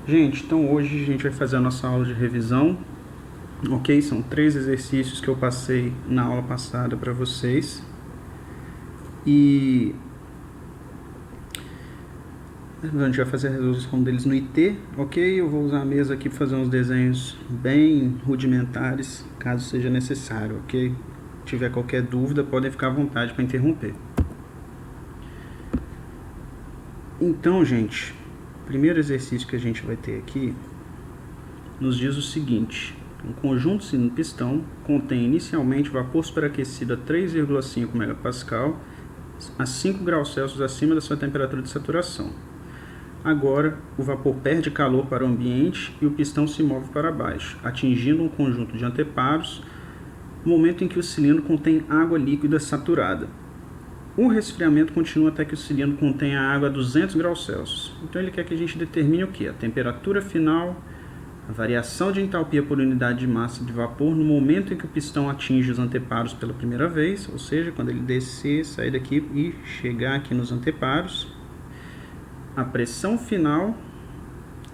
Gente, então hoje a gente vai fazer a nossa aula de revisão, ok? São 3 exercícios que eu passei na aula passada para vocês. E a gente vai fazer a resolução deles no IT, ok? Eu vou usar a mesa aqui para fazer uns desenhos bem rudimentares, caso seja necessário, ok? Se tiver qualquer dúvida, podem ficar à vontade para interromper. Então, gente, o primeiro exercício que a gente vai ter aqui nos diz o seguinte: um conjunto cilindro-pistão contém inicialmente vapor superaquecido a 3,5 MPa a 5 graus Celsius acima da sua temperatura de saturação. Agora, o vapor perde calor para o ambiente e o pistão se move para baixo, atingindo um conjunto de anteparos, no momento em que o cilindro contém água líquida saturada. O resfriamento continua até que o cilindro contenha água a 200 graus Celsius. Então ele quer que a gente determine o que? A temperatura final, a variação de entalpia por unidade de massa de vapor no momento em que o pistão atinge os anteparos pela primeira vez, ou seja, quando ele descer, sair daqui e chegar aqui nos anteparos. A pressão final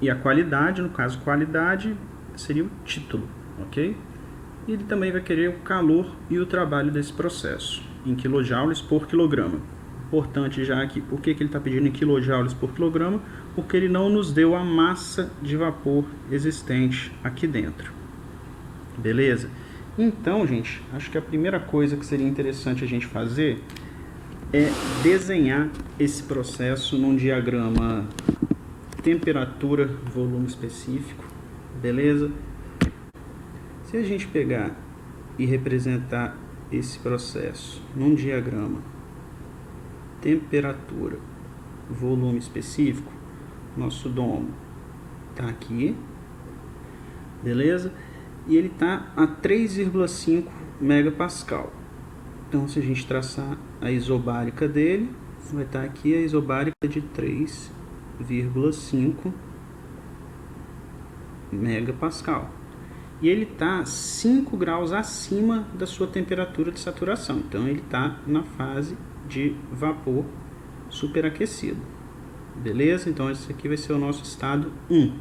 e a qualidade, no caso qualidade, seria o título, ok? E ele também vai querer o calor e o trabalho desse processo, em quilojoules por quilograma. Importante já aqui, por que ele está pedindo em quilojoules por quilograma? Porque ele não nos deu a massa de vapor existente aqui dentro. Beleza? Então, gente, acho que a primeira coisa que seria interessante a gente fazer é desenhar esse processo num diagrama temperatura, volume específico, beleza? Se a gente pegar e representar esse processo num diagrama temperatura, volume específico, nosso domo está aqui, beleza? E ele está a 3,5 megapascal. Então, se a gente traçar a isobárica dele, vai estar aqui a isobárica de 3,5 megapascal. E ele está 5 graus acima da sua temperatura de saturação. Então, ele está na fase de vapor superaquecido. Beleza? Então, esse aqui vai ser o nosso estado 1.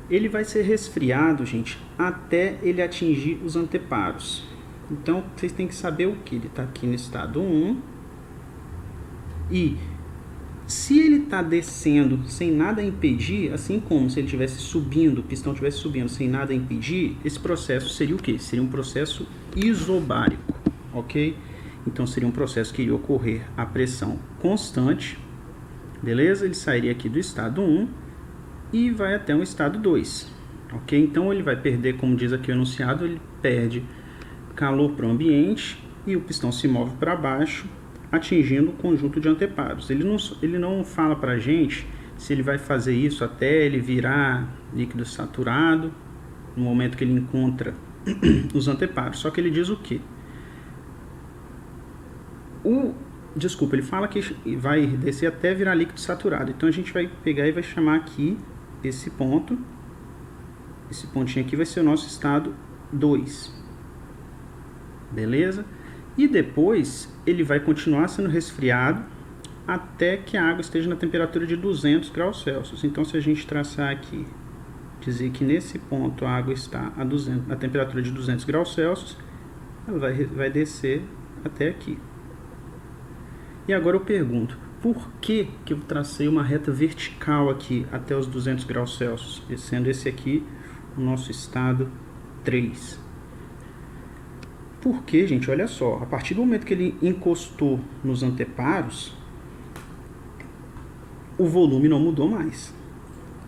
Ele vai ser resfriado, gente, até ele atingir os anteparos. Então, vocês têm que saber o que? Ele está aqui no estado 1. E se ele está descendo sem nada impedir, assim como se ele estivesse subindo, o pistão estivesse subindo sem nada impedir, esse processo seria o que? Seria um processo isobárico, ok? Então, seria um processo que iria ocorrer a pressão constante, beleza? Ele sairia aqui do estado 1 e vai até o estado 2, ok? Então, ele vai perder, como diz aqui o enunciado, ele perde calor para o ambiente e o pistão se move para baixo, atingindo o conjunto de anteparos. Ele não fala para a gente se ele vai fazer isso até ele virar líquido saturado, no momento que ele encontra os anteparos. Só que ele diz o quê? Ele fala que vai descer até virar líquido saturado. Então a gente vai pegar e vai chamar aqui esse ponto. Esse pontinho aqui vai ser o nosso estado 2. Beleza? E depois ele vai continuar sendo resfriado até que a água esteja na temperatura de 200 graus Celsius. Então, se a gente traçar aqui, dizer que nesse ponto a água está a temperatura de 200 graus Celsius, ela vai descer até aqui. E agora eu pergunto, por que eu tracei uma reta vertical aqui até os 200 graus Celsius, sendo esse aqui o nosso estado 3? Porque, gente, olha só, a partir do momento que ele encostou nos anteparos, o volume não mudou mais,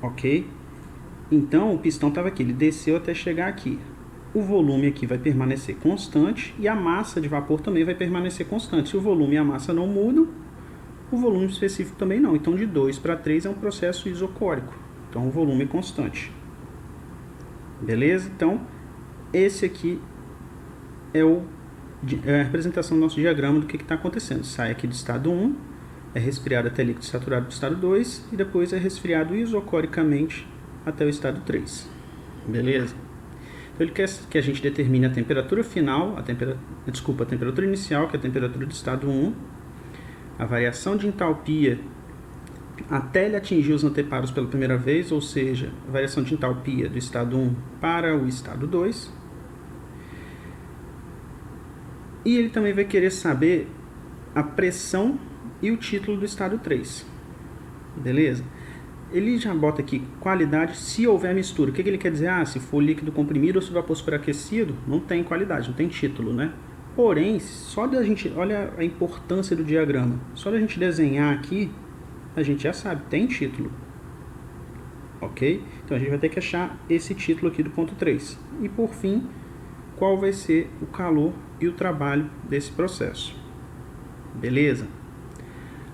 ok? Então, o pistão estava aqui, ele desceu até chegar aqui. O volume aqui vai permanecer constante e a massa de vapor também vai permanecer constante. Se o volume e a massa não mudam, o volume específico também não. Então, de 2 para 3 é um processo isocórico. Então, o volume é constante. Beleza? Então, esse aqui é a representação do nosso diagrama do que está acontecendo. Sai aqui do estado 1, é resfriado até líquido saturado do estado 2 e depois é resfriado isocoricamente até o estado 3. Beleza? Então ele quer que a gente determine a temperatura final, a temperatura inicial, que é a temperatura do estado 1, a variação de entalpia até ele atingir os anteparos pela primeira vez, ou seja, a variação de entalpia do estado 1 para o estado 2. E ele também vai querer saber a pressão e o título do estado 3. Beleza? Ele já bota aqui qualidade se houver mistura. O que ele quer dizer? Se for líquido comprimido ou se vapor superaquecido, não tem qualidade, não tem título, né? Porém, só da gente, olha a importância do diagrama. Só da gente desenhar aqui, a gente já sabe, tem título. Ok? Então a gente vai ter que achar esse título aqui do ponto 3. E por fim, qual vai ser o calor e o trabalho desse processo. Beleza?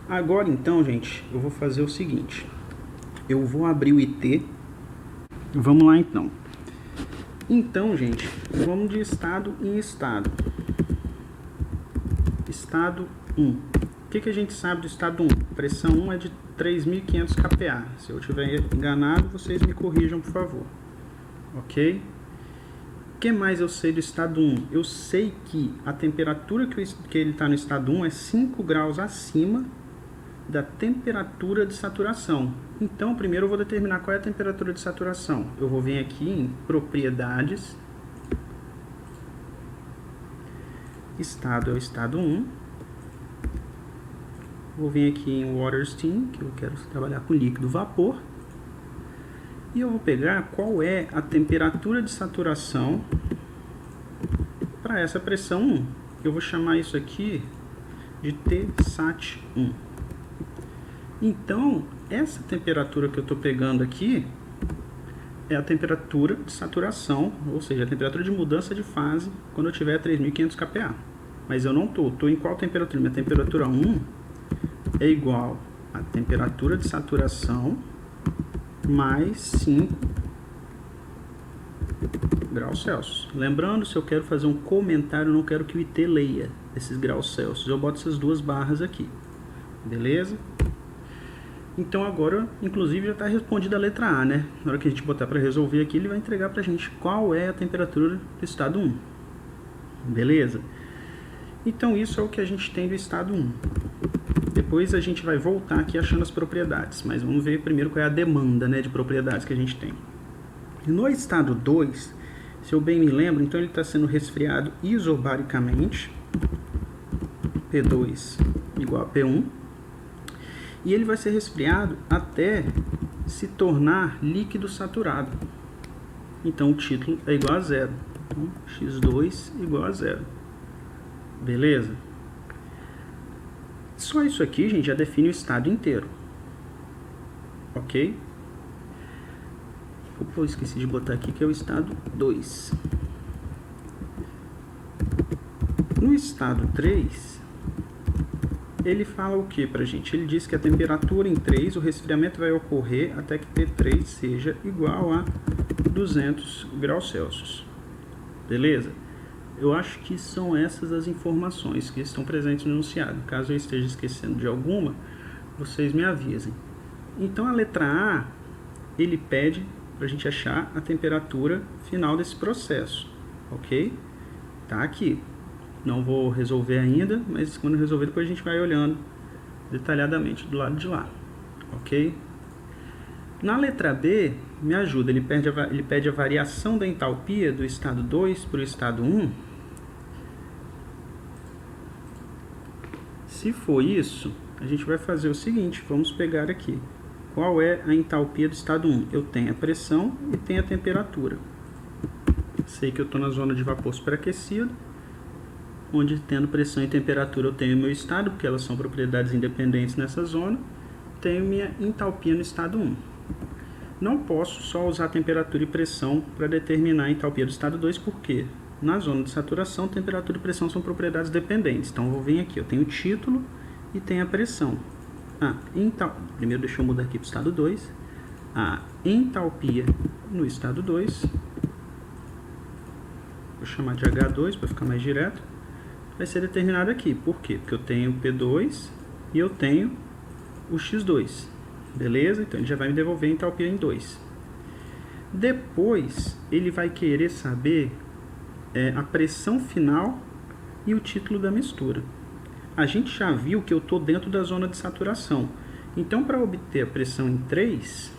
Agora então, gente, eu vou fazer o seguinte. Eu vou abrir o IT. Vamos lá então. Então, gente, vamos de estado em estado. Estado 1. O que a gente sabe do estado 1? Pressão 1 é de 3.500 kPa. Se eu estiver enganado, vocês me corrijam, por favor. Ok? O que mais eu sei do estado 1? Eu sei que a temperatura que ele está no estado 1 é 5 graus acima da temperatura de saturação. Então, primeiro eu vou determinar qual é a temperatura de saturação. Eu vou vir aqui em propriedades. Estado é o estado 1. Vou vir aqui em water steam, que eu quero trabalhar com líquido vapor. E eu vou pegar qual é a temperatura de saturação para essa pressão 1. Eu vou chamar isso aqui de Tsat1. Então, essa temperatura que eu estou pegando aqui é a temperatura de saturação, ou seja, a temperatura de mudança de fase quando eu tiver 3.500 kPa. Mas eu não estou em qual temperatura? Minha temperatura 1 é igual a temperatura de saturação mais 5 graus Celsius. Lembrando, se eu quero fazer um comentário, eu não quero que o IT leia esses graus Celsius. Eu boto essas duas barras aqui. Beleza? Então agora, inclusive, já está respondida a letra A, né? Na hora que a gente botar para resolver aqui, ele vai entregar para a gente qual é a temperatura do estado 1. Beleza? Então isso é o que a gente tem do estado 1. Depois a gente vai voltar aqui achando as propriedades, mas vamos ver primeiro qual é a demanda, né, de propriedades que a gente tem. No estado 2, se eu bem me lembro, então ele está sendo resfriado isobaricamente, P2 igual a P1, e ele vai ser resfriado até se tornar líquido saturado. Então o título é igual a 0. Então, X2 igual a 0. Beleza? Só isso aqui, gente, já define o estado inteiro. Ok? Opa, eu esqueci de botar aqui que é o estado 2. No estado 3, ele fala o que pra gente? Ele diz que a temperatura em 3, o resfriamento vai ocorrer até que T3 seja igual a 200 graus Celsius. Beleza? Eu acho que são essas as informações que estão presentes no enunciado. Caso eu esteja esquecendo de alguma, vocês me avisem. Então a letra A, ele pede para a gente achar a temperatura final desse processo, ok? Tá aqui. Não vou resolver ainda, mas quando resolver depois a gente vai olhando detalhadamente do lado de lá, ok? Na letra B, me ajuda, ele pede a variação da entalpia do estado 2 para o estado 1. Se for isso, a gente vai fazer o seguinte, vamos pegar aqui. Qual é a entalpia do estado 1? Eu tenho a pressão e tenho a temperatura. Sei que eu estou na zona de vapor superaquecido, onde tendo pressão e temperatura eu tenho meu estado, porque elas são propriedades independentes nessa zona. Tenho minha entalpia no estado 1. Não posso só usar temperatura e pressão para determinar a entalpia do estado 2, porque na zona de saturação, temperatura e pressão são propriedades dependentes. Então, eu vou vir aqui, eu tenho o título e tenho a pressão. Primeiro, deixa eu mudar aqui para o estado 2. A entalpia no estado 2, vou chamar de H2 para ficar mais direto, vai ser determinada aqui. Por quê? Porque eu tenho o P2 e eu tenho o X2. Beleza? Então ele já vai me devolver a entalpia em 2. Depois ele vai querer saber a pressão final e o título da mistura. A gente já viu que eu estou dentro da zona de saturação. Então, para obter a pressão em 3,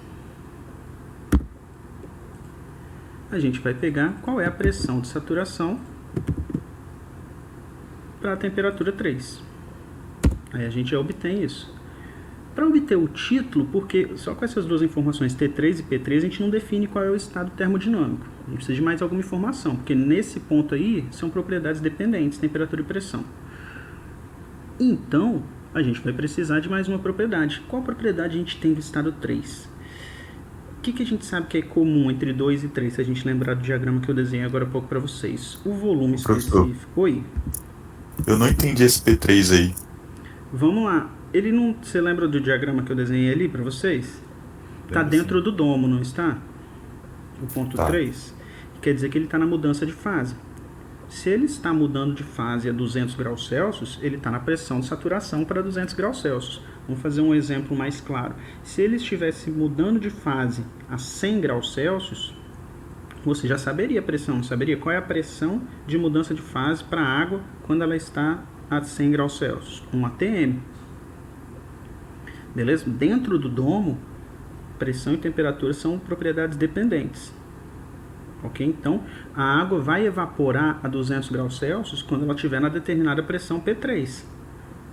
a gente vai pegar qual é a pressão de saturação para a temperatura 3. Aí a gente já obtém isso. Para obter o título, porque só com essas duas informações, T3 e P3, a gente não define qual é o estado termodinâmico. A gente precisa de mais alguma informação, porque nesse ponto aí são propriedades dependentes, temperatura e pressão. Então, a gente vai precisar de mais uma propriedade. Qual propriedade a gente tem do estado 3? O que a gente sabe que é comum entre 2 e 3, se a gente lembrar do diagrama que eu desenhei agora há pouco para vocês? O volume específico... Oi? Eu não entendi esse P3 aí. Vamos lá. Ele não... Você lembra do diagrama que eu desenhei ali para vocês? Está dentro do domo, não está? O ponto 3. Quer dizer que ele está na mudança de fase. Se ele está mudando de fase a 200 graus Celsius, ele está na pressão de saturação para 200 graus Celsius. Vamos fazer um exemplo mais claro. Se ele estivesse mudando de fase a 100 graus Celsius, você já saberia a pressão, saberia qual é a pressão de mudança de fase para a água quando ela está a 100 graus Celsius, 1 atm. Beleza? Dentro do domo, pressão e temperatura são propriedades dependentes. Ok? Então, a água vai evaporar a 200 graus Celsius quando ela estiver na determinada pressão P3.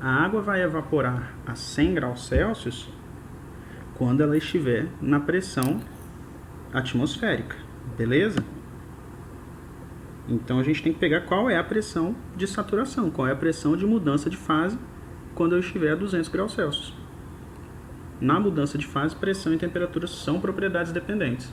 A água vai evaporar a 100 graus Celsius quando ela estiver na pressão atmosférica. Beleza? Então, a gente tem que pegar qual é a pressão de saturação, qual é a pressão de mudança de fase quando eu estiver a 200 graus Celsius. Na mudança de fase, pressão e temperatura são propriedades dependentes.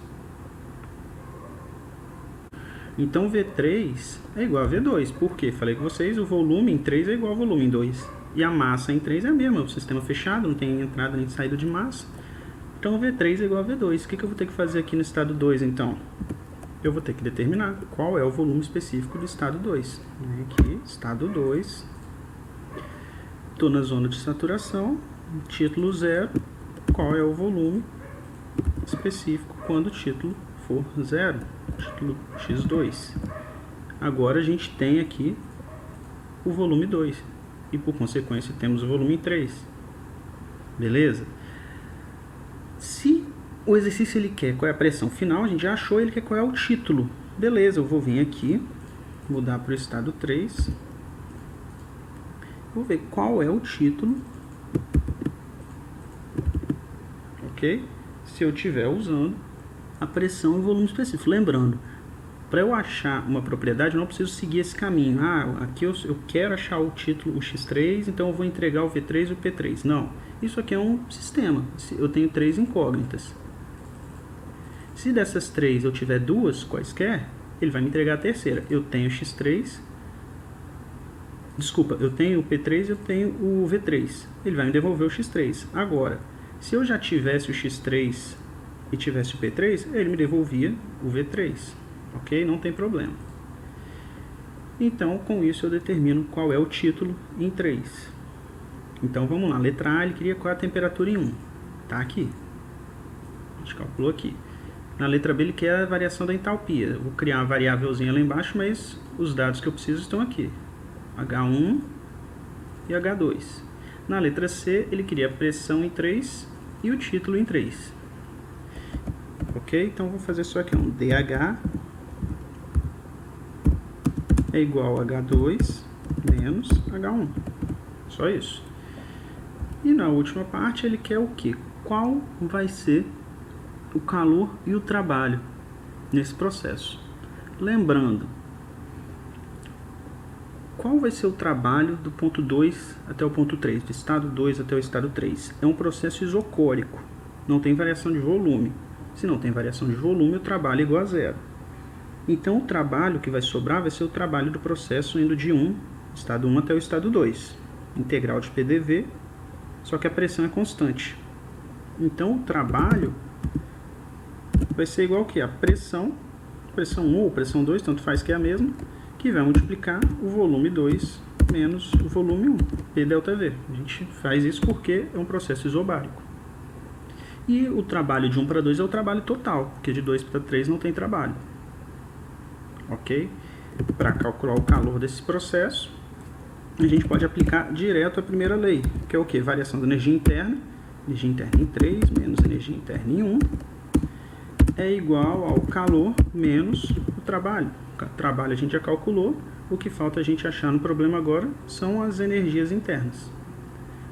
Então, V3 é igual a V2. Por quê? Falei com vocês, o volume em 3 é igual ao volume em 2. E a massa em 3 é a mesma. O sistema fechado, não tem entrada nem saída de massa. Então, V3 é igual a V2. O que eu vou ter que fazer aqui no estado 2, então? Eu vou ter que determinar qual é o volume específico do estado 2. Aqui, estado 2. Estou na zona de saturação. Título 0. Qual é o volume específico quando o título for 0? Título X2. Agora a gente tem aqui o volume 2 e por consequência temos o volume 3. Beleza? Se o exercício ele quer qual é a pressão final, a gente já achou, ele quer qual é o título. Beleza, eu vou vir aqui, mudar para o estado 3. Vou ver qual é o título. Ok? Se eu estiver usando a pressão e o volume específico. Lembrando, para eu achar uma propriedade, eu não preciso seguir esse caminho. Aqui eu quero achar o título, o X3, então eu vou entregar o V3 e o P3. Não, isso aqui é um sistema. Eu tenho 3 incógnitas. Se dessas 3 eu tiver 2 quaisquer, ele vai me entregar a terceira. Eu tenho o X3, desculpa, eu tenho o P3 e eu tenho o V3. Ele vai me devolver o X3. Agora, se eu já tivesse o X3 e tivesse o P3, ele me devolvia o V3, ok? Não tem problema. Então, com isso eu determino qual é o título em 3. Então, vamos lá. Letra A, ele queria qual é a temperatura em 1. Tá aqui. A gente calculou aqui. Na letra B, ele quer a variação da entalpia. Eu vou criar uma variávelzinha lá embaixo, mas os dados que eu preciso estão aqui. H1 e H2. Na letra C, ele queria a pressão em 3 e o título em 3. Ok? Então, vou fazer só aqui um DH é igual a H2 menos H1. Só isso. E na última parte, ele quer o quê? Qual vai ser o calor e o trabalho nesse processo? Lembrando, qual vai ser o trabalho do ponto 2 até o ponto 3, do estado 2 até o estado 3? É um processo isocórico, não tem variação de volume. Se não tem variação de volume, o trabalho é igual a 0. Então, o trabalho que vai sobrar vai ser o trabalho do processo indo de estado 1 até o estado 2. Integral de PDV, só que a pressão é constante. Então, o trabalho vai ser igual ao que? A pressão 1 ou pressão 2, tanto faz que é a mesma, que vai multiplicar o volume 2 menos o volume 1, P ΔV. A gente faz isso porque é um processo isobárico. E o trabalho de 1 para 2 é o trabalho total, porque de 2 para 3 não tem trabalho. Ok? Para calcular o calor desse processo, a gente pode aplicar direto a primeira lei, que é o quê? Variação da energia interna energia interna em 3 menos energia interna em 1 é igual ao calor menos o trabalho. O trabalho a gente já calculou, o que falta a gente achar no problema agora são as energias internas.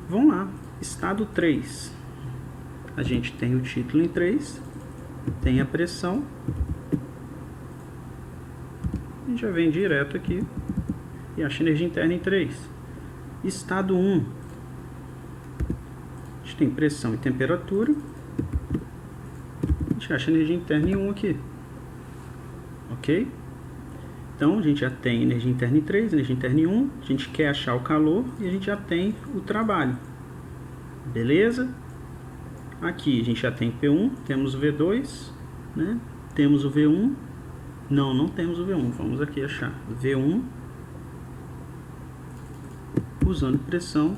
Vamos lá, estado 3. A gente tem o título em 3, tem a pressão. A gente já vem direto aqui e acha energia interna em 3. Estado 1. A gente tem pressão e temperatura. A gente acha energia interna em 1 aqui. Ok? Então, a gente já tem energia interna em 3, energia interna em 1. A gente quer achar o calor e a gente já tem o trabalho. Beleza? Aqui a gente já tem P1, temos o V2, né? Temos o V1. Não temos o V1. Vamos aqui achar V1 usando pressão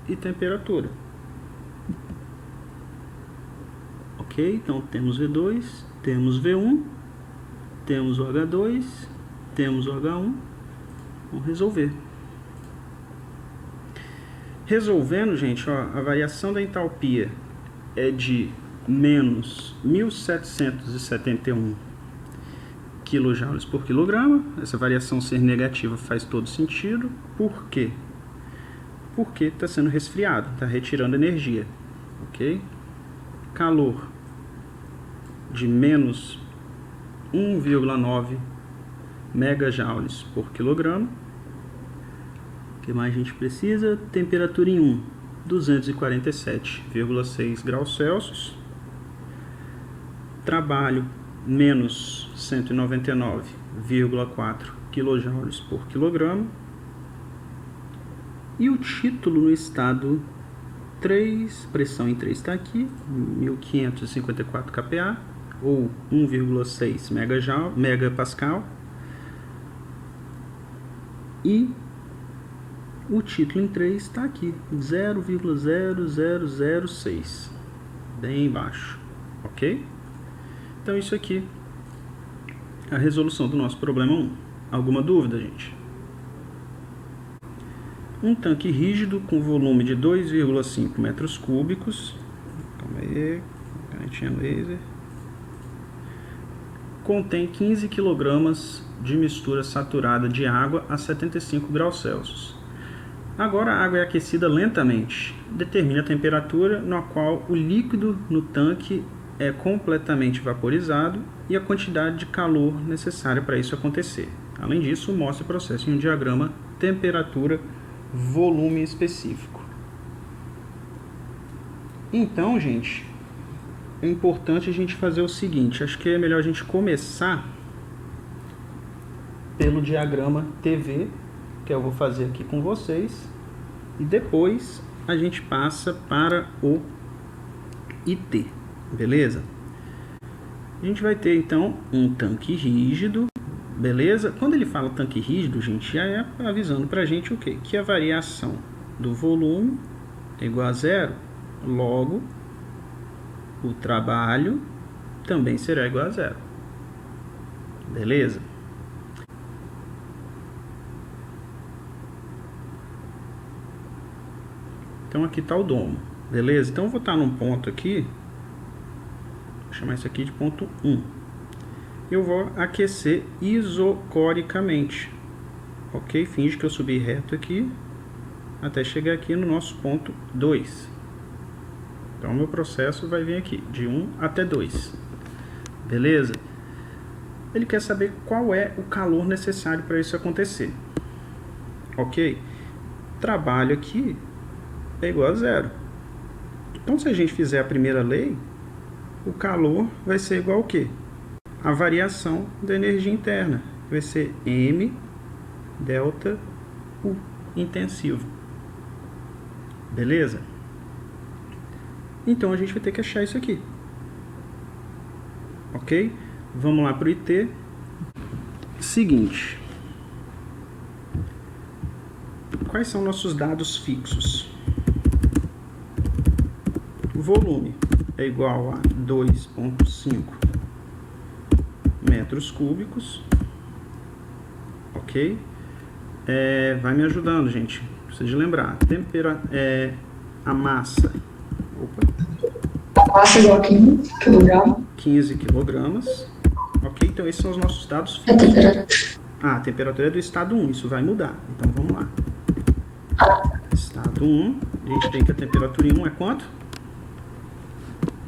e temperatura. Ok? Então temos V2, temos V1, temos o H2, temos o H1. Vamos resolver. Resolvendo, gente, ó, a variação da entalpia é de menos 1.771 kJ por quilograma. Essa variação ser negativa faz todo sentido. Por quê? Porque está sendo resfriado, está retirando energia. Ok? Calor de menos 1,9 megajoules por quilograma. O que mais a gente precisa? Temperatura em 1, 247,6 graus Celsius. Trabalho, menos 199,4 kJ por quilograma. E o título no estado 3, pressão em 3 está aqui, 1554 kPa, ou 1,6 megapascal. E o título em 3 está aqui, 0,0006, bem baixo, ok? Então isso aqui é a resolução do nosso problema 1. Alguma dúvida, gente? Um tanque rígido com volume de 2,5 metros cúbicos, calma aí, canetinha laser, contém 15 kg de mistura saturada de água a 75 graus Celsius. Agora a água é aquecida lentamente. Determine a temperatura na qual o líquido no tanque é completamente vaporizado e a quantidade de calor necessária para isso acontecer. Além disso, mostre o processo em um diagrama temperatura, volume específico. Então, gente, é importante a gente fazer o seguinte. Acho que é melhor a gente começar pelo diagrama TV, que eu vou fazer aqui com vocês, e depois a gente passa para o IT, beleza? A gente vai ter então um tanque rígido, beleza? Quando ele fala tanque rígido, gente, já é avisando pra gente o quê? Que a variação do volume é igual a zero, logo o trabalho também será igual a zero, beleza? Então aqui está o domo, beleza? Então eu vou estar num ponto aqui, vou chamar isso aqui de ponto 1. Eu vou aquecer isocoricamente, ok? Finge que eu subi reto aqui, até chegar aqui no nosso ponto 2. Então o meu processo vai vir aqui, de 1 até 2, beleza? Ele quer saber qual é o calor necessário para isso acontecer, ok? Trabalho aqui é igual a zero. Então, se a gente fizer a primeira lei, o calor vai ser igual ao quê? A variação da energia interna. Vai ser M delta U intensivo. Beleza? Então, a gente vai ter que achar isso aqui. Ok? Vamos lá para o IT. Seguinte. Quais são nossos dados fixos? O volume é igual a 2,5 metros cúbicos, ok? Vai me ajudando, gente, precisa de lembrar. A massa Massa igual a 15 kg. 15 kg. Ok, então esses são os nossos dados A fixos. temperatura. A temperatura é do estado 1, isso vai mudar. Então vamos lá. Estado 1, a gente tem que a temperatura em 1 é quanto?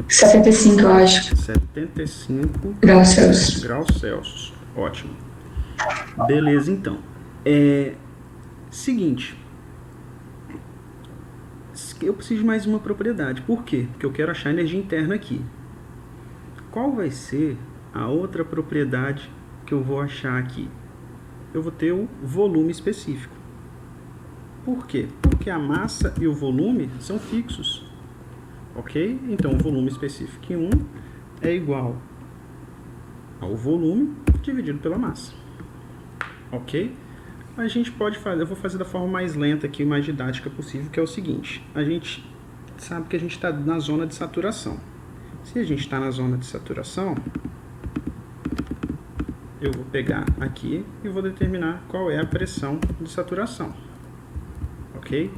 75, eu acho. 75 Graus Celsius. graus Celsius. Ótimo. Beleza, então. Seguinte. Eu preciso de mais uma propriedade. Por quê? Porque eu quero achar energia interna aqui. Qual vai ser a outra propriedade que eu vou achar aqui? Eu vou ter o volume específico. Por quê? Porque a massa e o volume são fixos. Ok? Então, o volume específico em 1 é igual ao volume dividido pela massa. Ok? A gente pode fazer, eu vou fazer da forma mais lenta aqui, mais didática possível, que é o seguinte. A gente sabe que a gente está na zona de saturação. Se a gente está na zona de saturação, eu vou pegar aqui e vou determinar qual é a pressão de saturação. Ok?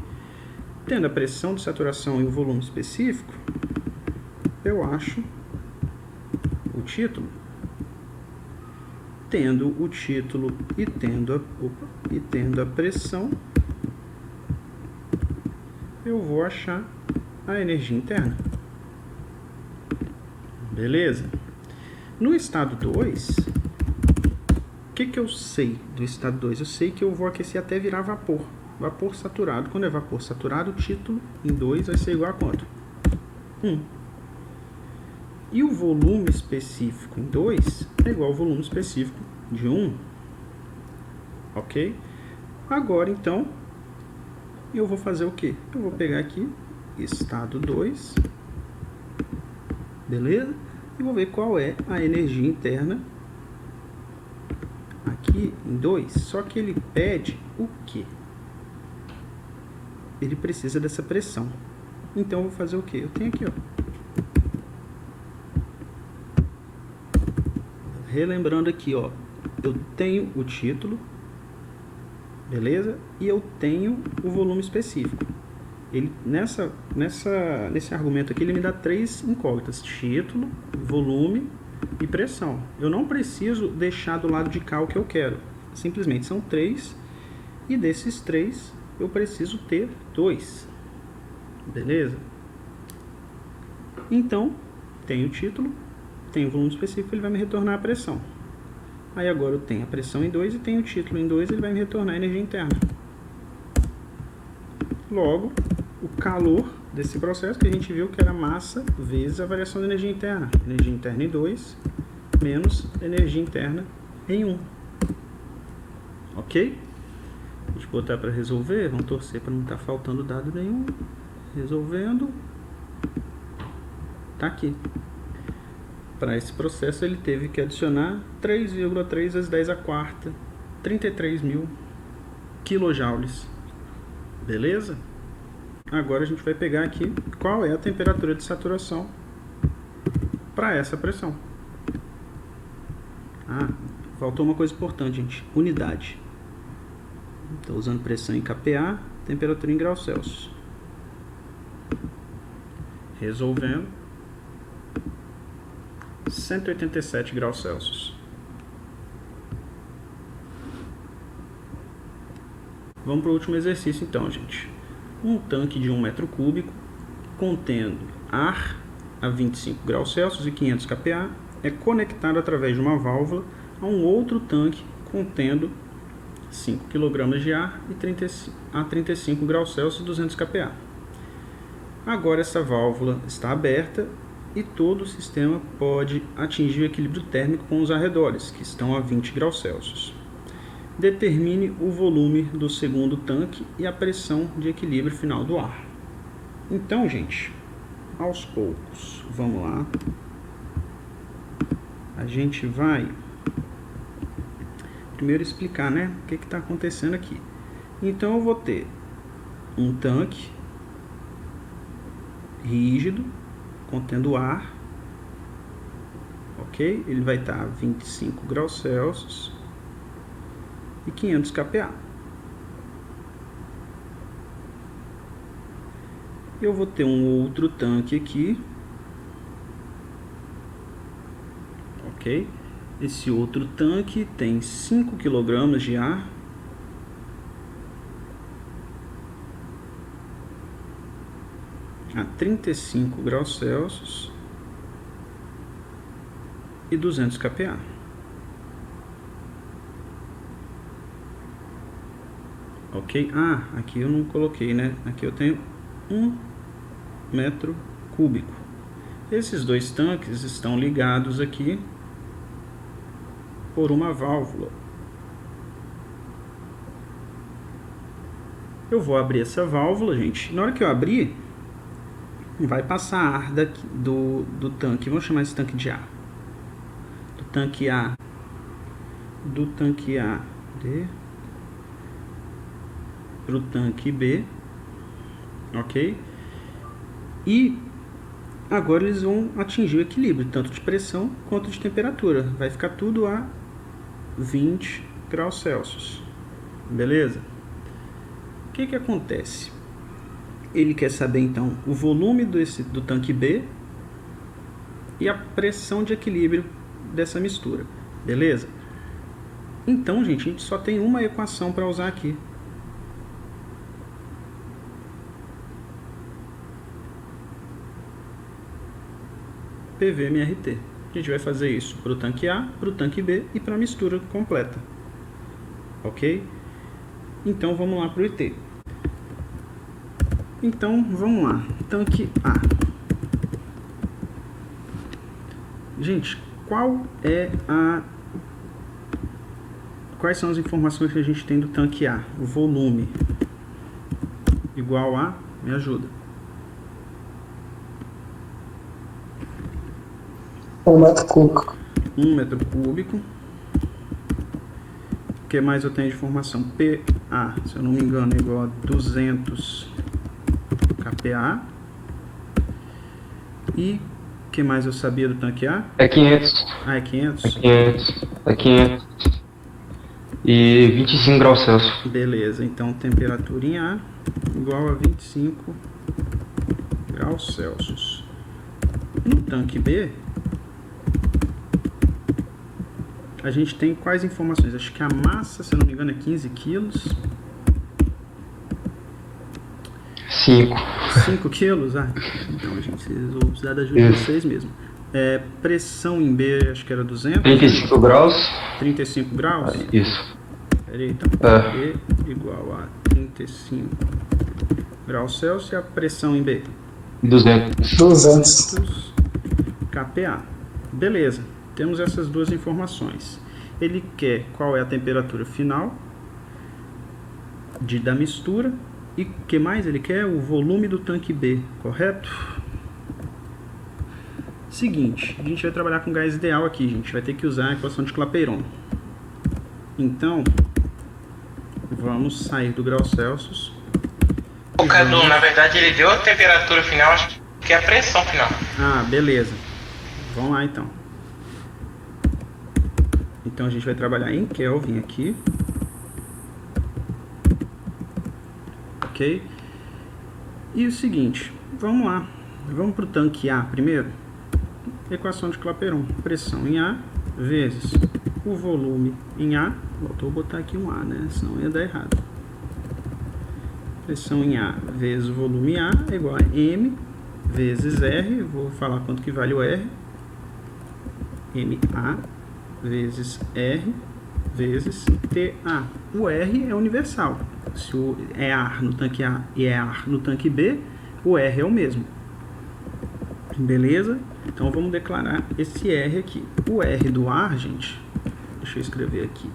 Tendo a pressão de saturação e o volume específico, eu acho o título. Tendo o título e tendo a pressão, eu vou achar a energia interna. Beleza? No estado 2, o que eu sei do estado 2? Eu sei que eu vou aquecer até virar vapor. Vapor saturado. Quando é vapor saturado, o título em 2 vai ser igual a quanto? 1. E o volume específico em 2 é igual ao volume específico de 1. Ok? Agora, então, eu vou fazer o quê? Eu vou pegar aqui, estado 2, beleza? E vou ver qual é a energia interna aqui em 2. Só que ele pede o quê? Ele precisa dessa pressão. Então, eu vou fazer o quê? Eu tenho aqui, ó. Relembrando aqui, ó, eu tenho o título, beleza? E eu tenho o volume específico. Ele, nesse argumento aqui, ele me dá 3 incógnitas: título, volume e pressão. Eu não preciso deixar do lado de cá o que eu quero. Simplesmente são 3, e desses 3 eu preciso ter 2. Beleza? Então, tenho o título, tem o volume específico, ele vai me retornar a pressão. Aí agora eu tenho a pressão em 2 e tenho o título em 2, ele vai me retornar a energia interna. Logo, o calor desse processo, que a gente viu que era massa vezes a variação da energia interna. Energia interna em 2 menos energia interna em 1. Ok? Deixa eu botar para resolver, vamos torcer para não estar faltando dado nenhum. Resolvendo. Tá aqui. Para esse processo ele teve que adicionar 3,3 vezes 10 a quarta, 33.000 quilojoules. Beleza? Agora a gente vai pegar aqui qual é a temperatura de saturação para essa pressão. Ah, faltou uma coisa importante, gente. Unidade. Estou usando pressão em kPa, temperatura em graus Celsius. Resolvendo. 187 graus Celsius. Vamos para o último exercício então, gente. Um tanque de 1 metro cúbico contendo ar a 25 graus Celsius e 500 kPa é conectado através de uma válvula a um outro tanque contendo 5 kg de ar e a 35 graus Celsius e 200 kPa. Agora essa válvula está aberta e todo o sistema pode atingir o equilíbrio térmico com os arredores, que estão a 20 graus Celsius. Determine o volume do segundo tanque e a pressão de equilíbrio final do ar. Então, gente, aos poucos, vamos lá. A gente vai primeiro explicar, né, o que está acontecendo aqui. Então, eu vou ter um tanque rígido, contendo ar, ok? Ele vai estar a 25 graus Celsius e 500 kPa. Eu vou ter um outro tanque aqui, ok? Esse outro tanque tem 5 kg de ar. A 35 graus Celsius e 200 kPa. Ok? Ah, aqui eu não coloquei, né? Aqui eu tenho 1 metro cúbico. Esses dois tanques estão ligados aqui por uma válvula. Eu vou abrir essa válvula, gente. Na hora que eu abrir, vai passar ar daqui, do tanque. Vamos chamar esse tanque de A. Do tanque A. Do tanque A. Para o tanque B. Ok? E agora eles vão atingir o equilíbrio, tanto de pressão quanto de temperatura. Vai ficar tudo a 20 graus Celsius. Beleza? O que acontece? Ele quer saber então o volume do tanque B e a pressão de equilíbrio dessa mistura. Beleza? Então, gente, a gente só tem uma equação para usar aqui. PV-MRT. A gente vai fazer isso para o tanque A, para o tanque B e para a mistura completa. Ok? Então vamos lá para o IT. Então vamos lá. Tanque A. Gente, quais são as informações que a gente tem do tanque A? O volume igual a... Me ajuda. 1 metro cúbico. 1 metro cúbico. O que mais eu tenho de informação? PA, se eu não me engano, é igual a 200 kPa. E o que mais eu sabia do tanque A? É 500. Ah, é 500? É 500. E 25 graus Celsius. Beleza, então temperatura em A igual a 25 graus Celsius. No tanque B, a gente tem quais informações? Acho que a massa, se eu não me engano, é 15 quilos. 5 quilos? Ah, então, gente, vocês vão precisar da ajuda de vocês mesmo. Pressão em B, acho que era 200. 35 graus. 35 graus? Isso. Peraí, então. B igual a 35 graus Celsius e a pressão em B? 200 kPa. Beleza, temos essas duas informações. Ele quer qual é a temperatura final da mistura e o que mais ele quer? O volume do tanque B, correto? Seguinte, a gente vai trabalhar com gás ideal aqui, gente. Vai ter que usar a equação de Clapeyron. Então, vamos sair do grau Celsius. O Cadu, na verdade, ele deu a temperatura final, acho que é a pressão final. Ah, beleza. Vamos lá, então. Então, a gente vai trabalhar em Kelvin aqui. Ok? E o seguinte, vamos lá. Vamos para o tanque A primeiro. Equação de Clapeyron. Pressão em A vezes o volume em A. Vou botar aqui um A, né? Senão ia dar errado. Pressão em A vezes o volume em A é igual a M vezes R. Vou falar quanto que vale o R. MA vezes R vezes TA. O R é universal. Se é ar no tanque A e é ar no tanque B, o R é o mesmo. Beleza? Então vamos declarar esse R aqui. O R do ar, gente, deixa eu escrever aqui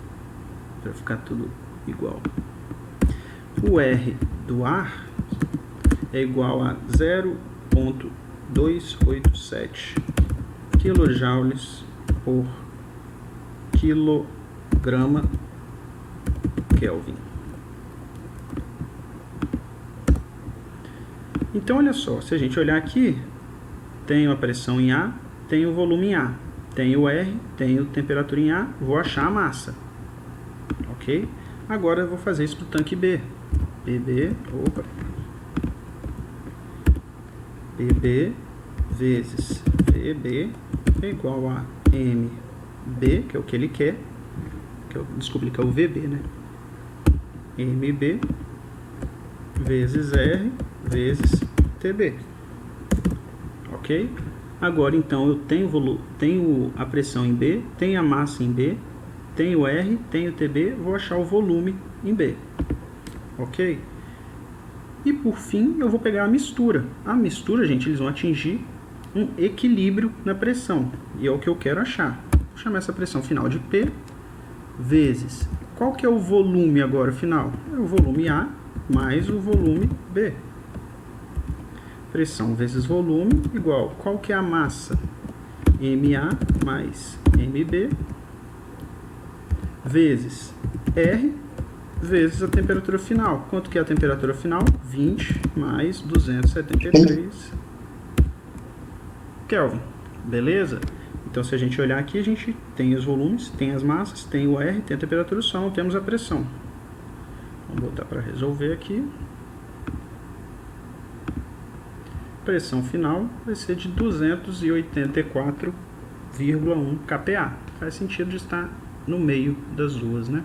para ficar tudo igual. O R do ar é igual a 0,287 kJ por quilograma Kelvin. Então, olha só, se a gente olhar aqui, tenho a pressão em A, tenho o volume em A, tenho o R, tenho temperatura em A, vou achar a massa. Ok? Agora eu vou fazer isso para o tanque B. PB, PB vezes VB é igual a MB, que é o que ele quer, desculpe, que é o VB, né? MB vezes R vezes TB. Ok? Agora, então, eu tenho a pressão em B, tenho a massa em B, tenho R, tenho TB, vou achar o volume em B. Ok? E, por fim, eu vou pegar a mistura. A mistura, gente, eles vão atingir um equilíbrio na pressão. E é o que eu quero achar. Vou chamar essa pressão final de P vezes... Qual que é o volume agora final? É o volume A mais o volume B. Pressão vezes volume igual, qual que é a massa? MA mais MB vezes R vezes a temperatura final. Quanto que é a temperatura final? 20 mais 273 Kelvin. Beleza? Então, se a gente olhar aqui, a gente tem os volumes, tem as massas, tem o R, tem a temperatura, só não temos a pressão. Vamos botar para resolver aqui. Pressão final vai ser de 284,1 kPa. Faz sentido de estar no meio das duas, né?